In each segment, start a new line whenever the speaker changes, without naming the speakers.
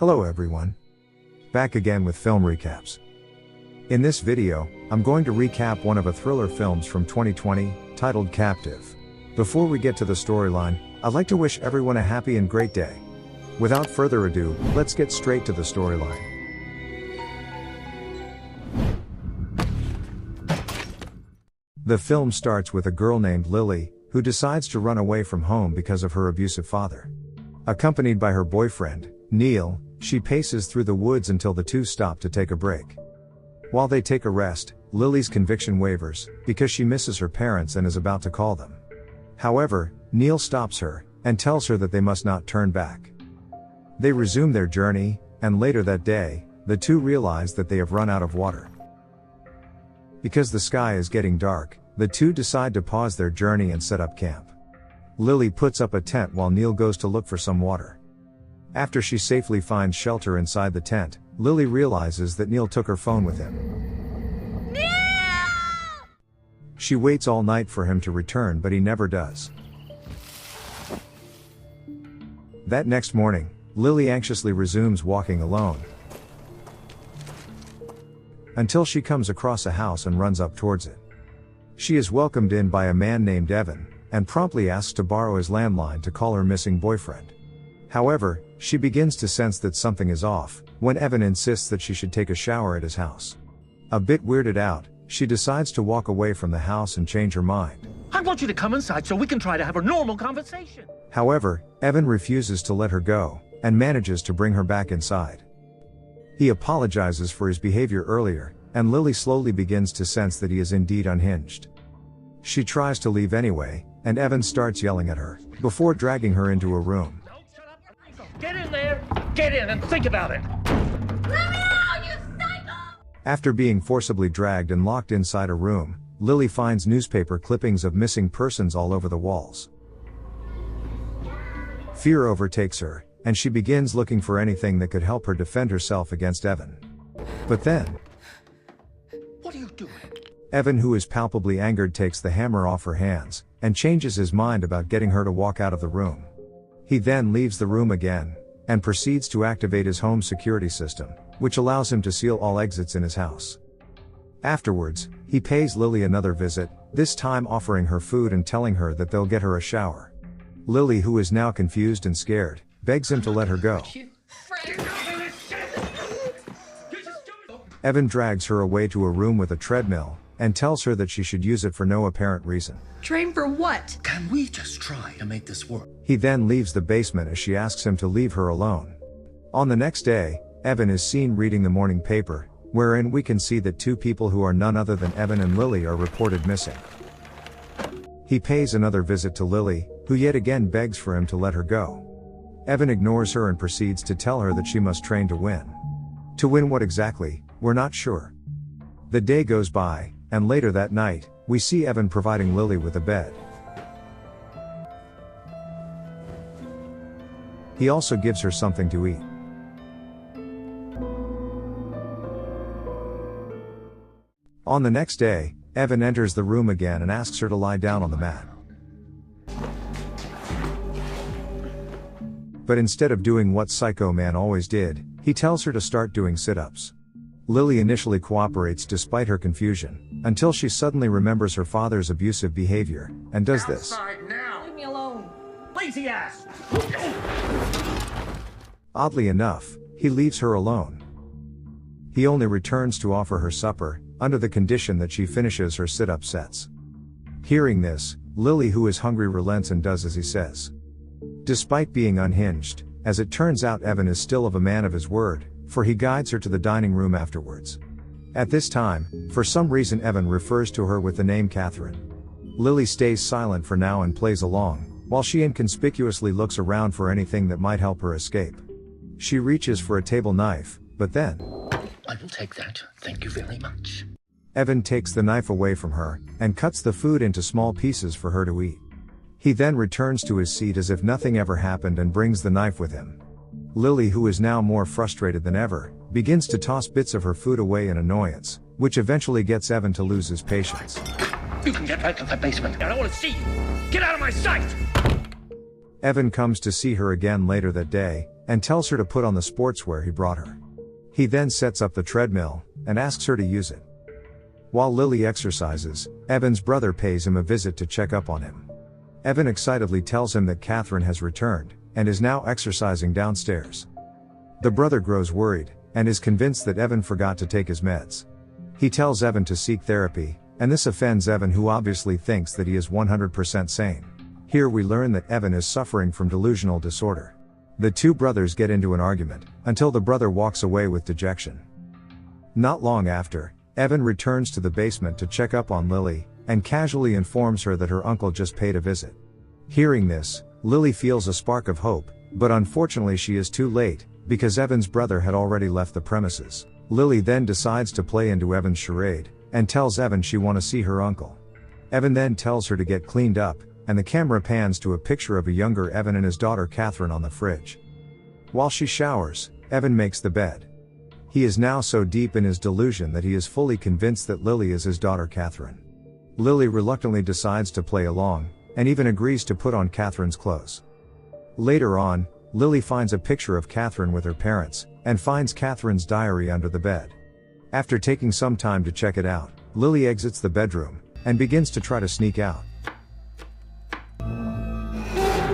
Hello everyone. Back again with film recaps. In this video, I'm going to recap one of a thriller films from 2020, titled Captive. Before we get to the storyline, I'd like to wish everyone a happy and great day. Without further ado, let's get straight to the storyline. The film starts with a girl named Lily, who decides to run away from home because of her abusive father. Accompanied by her boyfriend, Neil, she paces through the woods until the two stop to take a break. While they take a rest, Lily's conviction wavers, because she misses her parents and is about to call them. However, Neil stops her, and tells her that they must not turn back. They resume their journey, and later that day, the two realize that they have run out of water. Because the sky is getting dark, the two decide to pause their journey and set up camp. Lily puts up a tent while Neil goes to look for some water. After she safely finds shelter inside the tent, Lily realizes that Neil took her phone with him. Neil! She waits all night for him to return, but he never does. That next morning, Lily anxiously resumes walking alone, until she comes across a house and runs up towards it. She is welcomed in by a man named Evan, and promptly asks to borrow his landline to call her missing boyfriend. However, she begins to sense that something is off, when Evan insists that she should take a shower at his house. A bit weirded out, she decides to walk away from the house and change her mind.
I want you to come inside so we can try to have a normal conversation.
However, Evan refuses to let her go, and manages to bring her back inside. He apologizes for his behavior earlier, and Lily slowly begins to sense that he is indeed unhinged. She tries to leave anyway, and Evan starts yelling at her, before dragging her into a room.
Get in there, get in and think about it.
Let me out, you psycho!
After being forcibly dragged and locked inside a room, Lily finds newspaper clippings of missing persons all over the walls. Fear overtakes her, and she begins looking for anything that could help her defend herself against Evan. But then,
What are you doing?
Evan, who is palpably angered, takes the hammer off her hands, and changes his mind about getting her to walk out of the room. He then leaves the room again, and proceeds to activate his home security system, which allows him to seal all exits in his house. Afterwards, he pays Lily another visit, this time offering her food and telling her that they'll get her a shower. Lily, who is now confused and scared, begs him to let her go. Evan drags her away to a room with a treadmill, and tells her that she should use it for no apparent reason.
Train for what?
Can we just try to make this work?
He then leaves the basement as she asks him to leave her alone. On the next day, Evan is seen reading the morning paper, wherein we can see that two people who are none other than Evan and Lily are reported missing. He pays another visit to Lily, who yet again begs for him to let her go. Evan ignores her and proceeds to tell her that she must train to win. To win what exactly, we're not sure. The day goes by, and later that night, we see Evan providing Lily with a bed. He also gives her something to eat. On the next day, Evan enters the room again and asks her to lie down on the mat. But instead of doing what Psycho Man always did, he tells her to start doing sit-ups. Lily initially cooperates despite her confusion, until she suddenly remembers her father's abusive behavior, and does this.
Outside now!
Leave me alone.
Lazy ass!
Oddly enough, he leaves her alone. He only returns to offer her supper, under the condition that she finishes her sit-up sets. Hearing this, Lily, who is hungry, relents and does as he says. Despite being unhinged, as it turns out, Evan is still of a man of his word, for he guides her to the dining room afterwards. At this time, for some reason, Evan refers to her with the name Catherine. Lily stays silent for now and plays along, while she inconspicuously looks around for anything that might help her escape. She reaches for a table knife, but then,
I will take that, thank you very much.
Evan takes the knife away from her, and cuts the food into small pieces for her to eat. He then returns to his seat as if nothing ever happened and brings the knife with him. Lily, who is now more frustrated than ever, begins to toss bits of her food away in annoyance, which eventually gets Evan to lose his patience.
You can get back to the basement. I don't want to see you. Get out of my sight!
Evan comes to see her again later that day, and tells her to put on the sportswear he brought her. He then sets up the treadmill, and asks her to use it. While Lily exercises, Evan's brother pays him a visit to check up on him. Evan excitedly tells him that Catherine has returned, and is now exercising downstairs. The brother grows worried, and is convinced that Evan forgot to take his meds. He tells Evan to seek therapy, and this offends Evan, who obviously thinks that he is 100% sane. Here we learn that Evan is suffering from delusional disorder. The two brothers get into an argument, until the brother walks away with dejection. Not long after, Evan returns to the basement to check up on Lily, and casually informs her that her uncle just paid a visit. Hearing this, Lily feels a spark of hope, but unfortunately she is too late, because Evan's brother had already left the premises. Lily then decides to play into Evan's charade, and tells Evan she wants to see her uncle. Evan then tells her to get cleaned up, and the camera pans to a picture of a younger Evan and his daughter Catherine on the fridge. While she showers, Evan makes the bed. He is now so deep in his delusion that he is fully convinced that Lily is his daughter Catherine. Lily reluctantly decides to play along, and even agrees to put on Catherine's clothes. Later on, Lily finds a picture of Catherine with her parents, and finds Catherine's diary under the bed. After taking some time to check it out, Lily exits the bedroom, and begins to try to sneak out.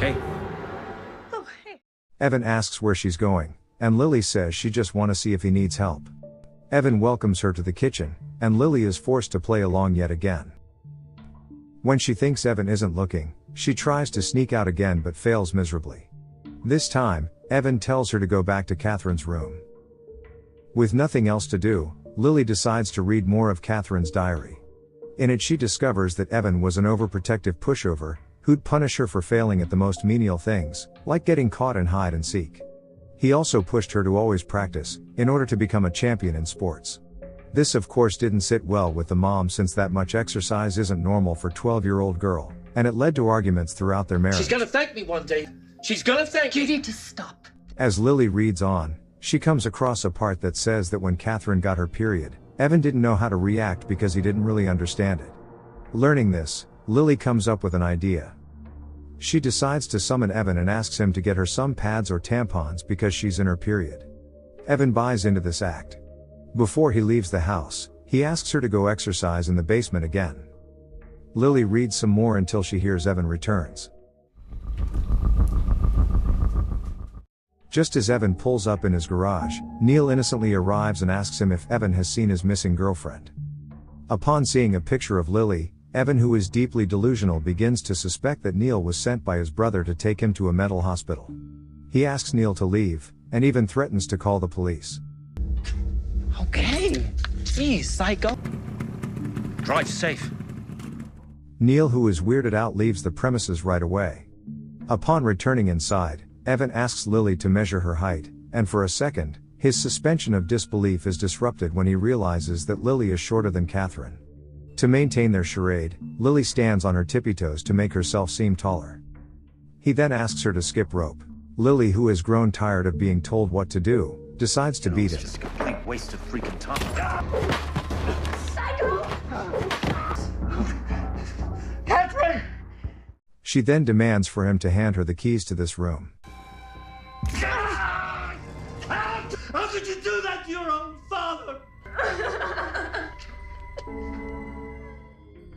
Hey.
Oh, hey.
Evan asks where she's going, and Lily says she just wants to see if he needs help. Evan welcomes her to the kitchen, and Lily is forced to play along yet again. When she thinks Evan isn't looking, she tries to sneak out again but fails miserably. This time, Evan tells her to go back to Catherine's room. With nothing else to do, Lily decides to read more of Catherine's diary. In it she discovers that Evan was an overprotective pushover, who'd punish her for failing at the most menial things, like getting caught in hide and seek. He also pushed her to always practice, in order to become a champion in sports. This of course didn't sit well with the mom, since that much exercise isn't normal for a 12-year-old girl, and it led to arguments throughout their marriage.
She's gonna thank me one day. She's gonna thank you.
You need to stop.
As Lily reads on, she comes across a part that says that when Catherine got her period, Evan didn't know how to react because he didn't really understand it. Learning this, Lily comes up with an idea. She decides to summon Evan and asks him to get her some pads or tampons because she's in her period. Evan buys into this act. Before he leaves the house, he asks her to go exercise in the basement again. Lily reads some more until she hears Evan returns. Just as Evan pulls up in his garage, Neil innocently arrives and asks him if Evan has seen his missing girlfriend. Upon seeing a picture of Lily, Evan, who is deeply delusional, begins to suspect that Neil was sent by his brother to take him to a mental hospital. He asks Neil to leave, and even threatens to call the police.
Okay. Jeez, psycho.
Drive safe.
Neil, who is weirded out, leaves the premises right away. Upon returning inside, Evan asks Lily to measure her height, and for a second, his suspension of disbelief is disrupted when he realizes that Lily is shorter than Catherine. To maintain their charade, Lily stands on her tippy toes to make herself seem taller. He then asks her to skip rope. Lily, who has grown tired of being told what to do, decides to beat
It's
him.
just a complete waste of freaking time.
Psycho!
Catherine!
She then demands for him to hand her the keys to this room.
How could you do that to your own father?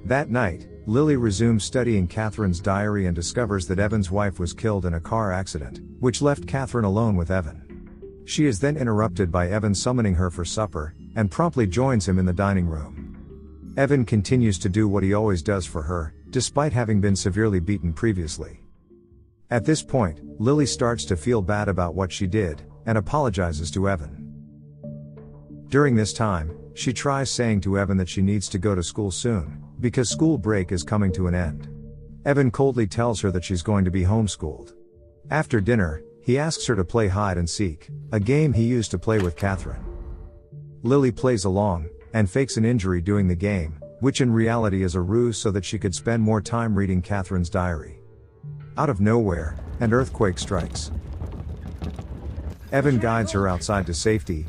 That night, Lily resumes studying Catherine's diary and discovers that Evan's wife was killed in a car accident, which left Catherine alone with Evan. She is then interrupted by Evan summoning her for supper, and promptly joins him in the dining room. Evan continues to do what he always does for her, despite having been severely beaten previously. At this point, Lily starts to feel bad about what she did, and apologizes to Evan. During this time, she tries saying to Evan that she needs to go to school soon, because school break is coming to an end. Evan coldly tells her that she's going to be homeschooled. After dinner, he asks her to play hide and seek, a game he used to play with Catherine. Lily plays along, and fakes an injury doing the game, which in reality is a ruse so that she could spend more time reading Catherine's diary. Out of nowhere, an earthquake strikes. Evan guides her outside to safety,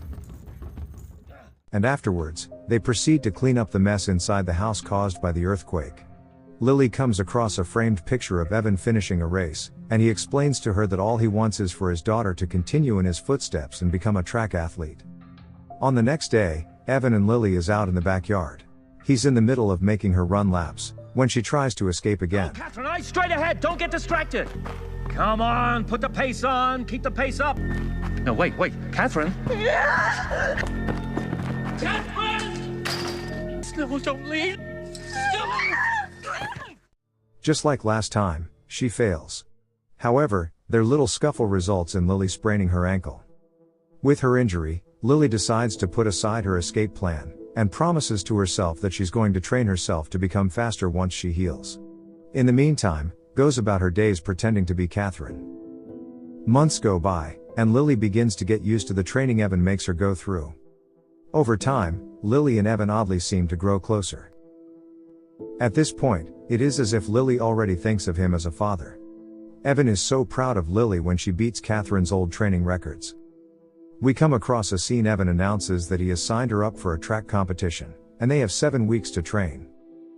and afterwards, they proceed to clean up the mess inside the house caused by the earthquake. Lily comes across a framed picture of Evan finishing a race, and he explains to her that all he wants is for his daughter to continue in his footsteps and become a track athlete. On the next day, Evan and Lily is out in the backyard. He's in the middle of making her run laps, when she tries to escape again.
Oh, Catherine, eyes straight ahead. Don't get distracted. Come on, put the pace on. Keep the pace up. No, wait. Catherine? Catherine! No, don't leave.
Just like last time, she fails. However, their little scuffle results in Lily spraining her ankle. With her injury, Lily decides to put aside her escape plan, and promises to herself that she's going to train herself to become faster once she heals. In the meantime, goes about her days pretending to be Catherine. Months go by, and Lily begins to get used to the training Evan makes her go through. Over time, Lily and Evan oddly seem to grow closer. At this point, it is as if Lily already thinks of him as a father. Evan is so proud of Lily when she beats Catherine's old training records. We come across a scene Evan announces that he has signed her up for a track competition, and they have 7 weeks to train.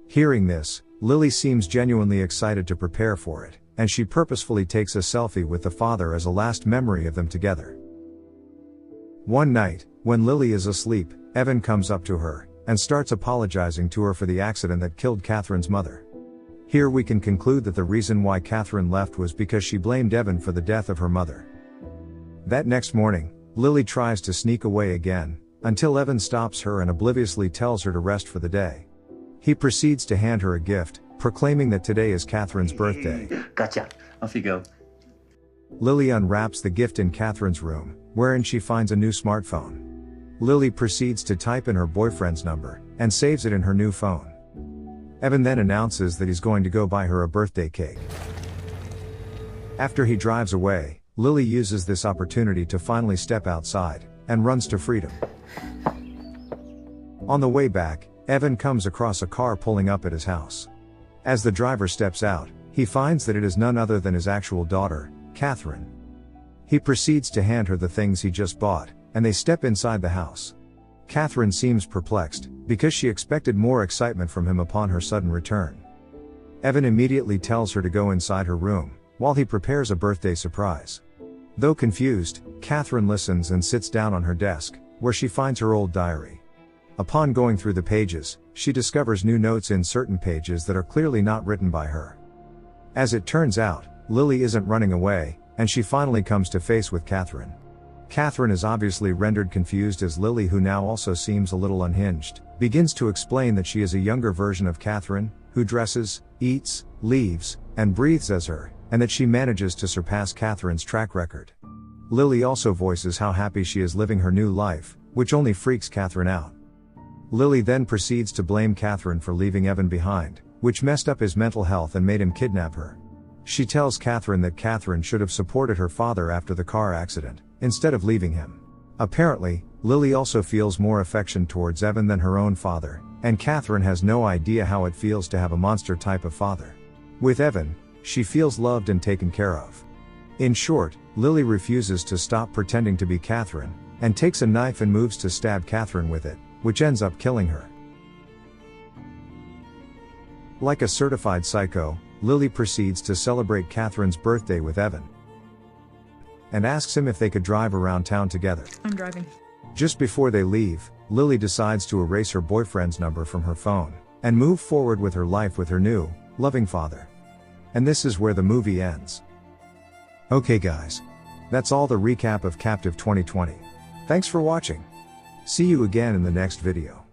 Hearing this, Lily seems genuinely excited to prepare for it, and she purposefully takes a selfie with the father as a last memory of them together. One night, when Lily is asleep, Evan comes up to her, and starts apologizing to her for the accident that killed Catherine's mother. Here we can conclude that the reason why Catherine left was because she blamed Evan for the death of her mother. That next morning, Lily tries to sneak away again, until Evan stops her and obliviously tells her to rest for the day. He proceeds to hand her a gift, proclaiming that today is Catherine's birthday.
Gotcha. Off you go.
Lily unwraps the gift in Catherine's room, wherein she finds a new smartphone. Lily proceeds to type in her boyfriend's number, and saves it in her new phone. Evan then announces that he's going to go buy her a birthday cake. After he drives away, Lily uses this opportunity to finally step outside, and runs to freedom. On the way back, Evan comes across a car pulling up at his house. As the driver steps out, he finds that it is none other than his actual daughter, Catherine. He proceeds to hand her the things he just bought, and they step inside the house. Catherine seems perplexed, because she expected more excitement from him upon her sudden return. Evan immediately tells her to go inside her room, while he prepares a birthday surprise. Though confused, Catherine listens and sits down on her desk, where she finds her old diary. Upon going through the pages, she discovers new notes in certain pages that are clearly not written by her. As it turns out, Lily isn't running away, and she finally comes to face with Catherine. Catherine is obviously rendered confused as Lily, who now also seems a little unhinged, begins to explain that she is a younger version of Catherine, who dresses, eats, leaves, and breathes as her, and that she manages to surpass Catherine's track record. Lily also voices how happy she is living her new life, which only freaks Catherine out. Lily then proceeds to blame Catherine for leaving Evan behind, which messed up his mental health and made him kidnap her. She tells Catherine that Catherine should have supported her father after the car accident, instead of leaving him. Apparently, Lily also feels more affection towards Evan than her own father, and Catherine has no idea how it feels to have a monster type of father. With Evan, she feels loved and taken care of. In short, Lily refuses to stop pretending to be Catherine, and takes a knife and moves to stab Catherine with it, which ends up killing her. Like a certified psycho, Lily proceeds to celebrate Catherine's birthday with Evan, and asks him if they could drive around town together.
I'm driving.
Just before they leave, Lily decides to erase her boyfriend's number from her phone, and move forward with her life with her new, loving father. And this is where the movie ends. Okay guys. That's all the recap of Captive 2020. Thanks for watching. See you again in the next video.